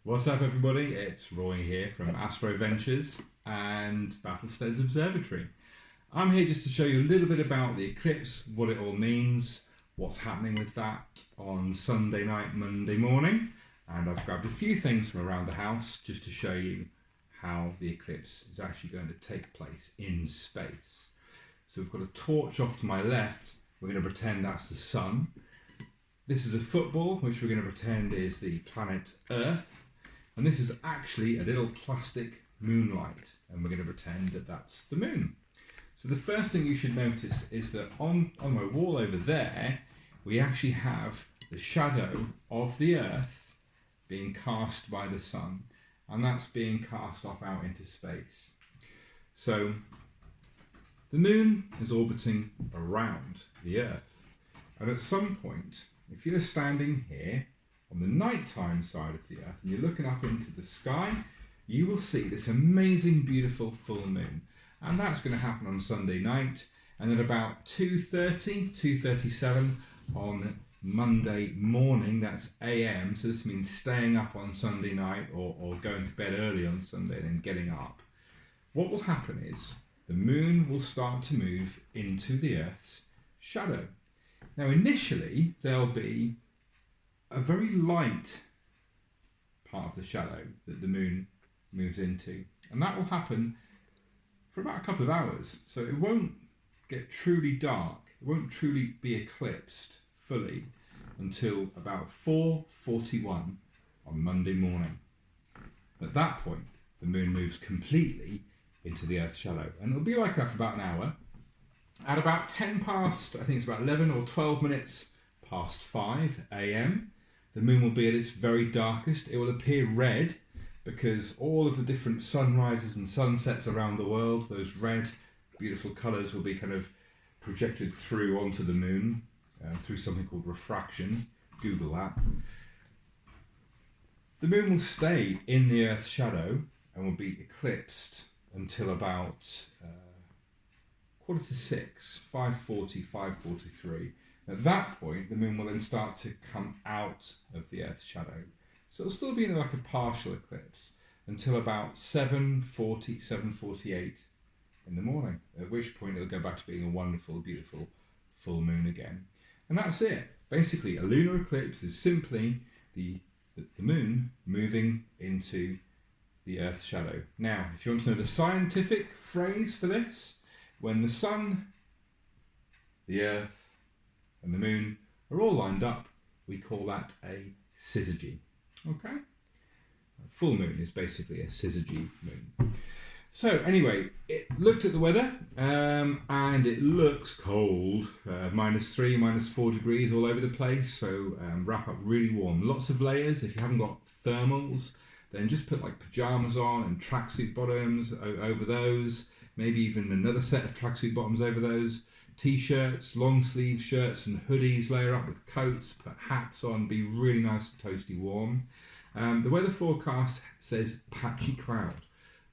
What's up, everybody? It's Roy here from Astro Ventures and Battlestead's Observatory. I'm here just to show you a little bit about the eclipse, what it all means, what's happening with that on Sunday night, Monday morning, and I've grabbed a few things from around the house just to show you how the eclipse is actually going to take place in space. So we've got a torch off to my left. We're going to pretend that's the sun. This is a football, which we're going to pretend is the planet Earth. And this is actually a little plastic moonlight, and we're going to pretend that that's the moon. So the first thing you should notice is that on my wall over there, we actually have the shadow of the Earth being cast by the sun, and that's being cast off out into space. So the moon is orbiting around the Earth, and at some point, if you're standing here on the nighttime side of the Earth and you're looking up into the sky, you will see this amazing, beautiful full moon. And that's going to happen on Sunday night, and at about 2:30, 2:37 on Monday morning, that's AM, so this means staying up on Sunday night or going to bed early on Sunday and then getting up. What will happen is the moon will start to move into the Earth's shadow. Now initially there'll be a very light part of the shadow that the moon moves into, and that will happen for about a couple of hours, so it won't get truly dark, it won't truly be eclipsed fully until about 4:41 on Monday morning. At that point the moon moves completely into the Earth's shadow, and it'll be like that for about an hour. At about 10 past, I think it's about 11 or 12 minutes past 5 AM, the moon will be at its very darkest. It will appear red because all of the different sunrises and sunsets around the world, those red, beautiful colours will be kind of projected through onto the moon through something called refraction. Google that. The moon will stay in the Earth's shadow and will be eclipsed until about 5:45, 5:40, 5:43. At that point, the moon will then start to come out of the Earth's shadow. So it'll still be in like a partial eclipse until about 7:40, 7:48 in the morning, at which point it'll go back to being a wonderful, beautiful full moon again. And that's it. Basically, a lunar eclipse is simply the moon moving into the Earth's shadow. Now, if you want to know the scientific phrase for this, when the sun, the Earth, and the moon are all lined up, we call that a syzygy. Okay? A full moon is basically a syzygy moon. So anyway, it looked at the weather and it looks cold, -3, -4 degrees all over the place, so wrap up really warm. Lots of layers. If you haven't got thermals, then just put like pyjamas on and tracksuit bottoms over those, maybe even another set of tracksuit bottoms over those. T-shirts, long sleeve shirts and hoodies, layer up with coats, put hats on, be really nice and toasty warm. The weather forecast says patchy cloud,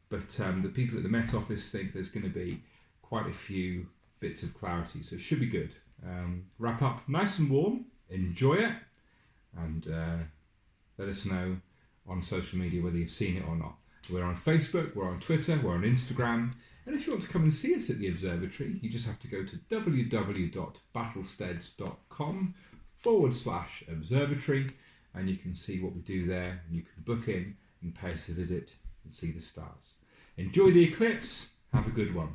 but the people at the Met Office think there's going to be quite a few bits of clarity, so it should be good. Wrap up nice and warm, enjoy it, and let us know on social media whether you've seen it or not. We're on Facebook, we're on Twitter, we're on Instagram. And if you want to come and see us at the observatory, you just have to go to www.battlesteads.com/observatory, and you can see what we do there, and you can book in and pay us a visit and see the stars. Enjoy the eclipse. Have a good one.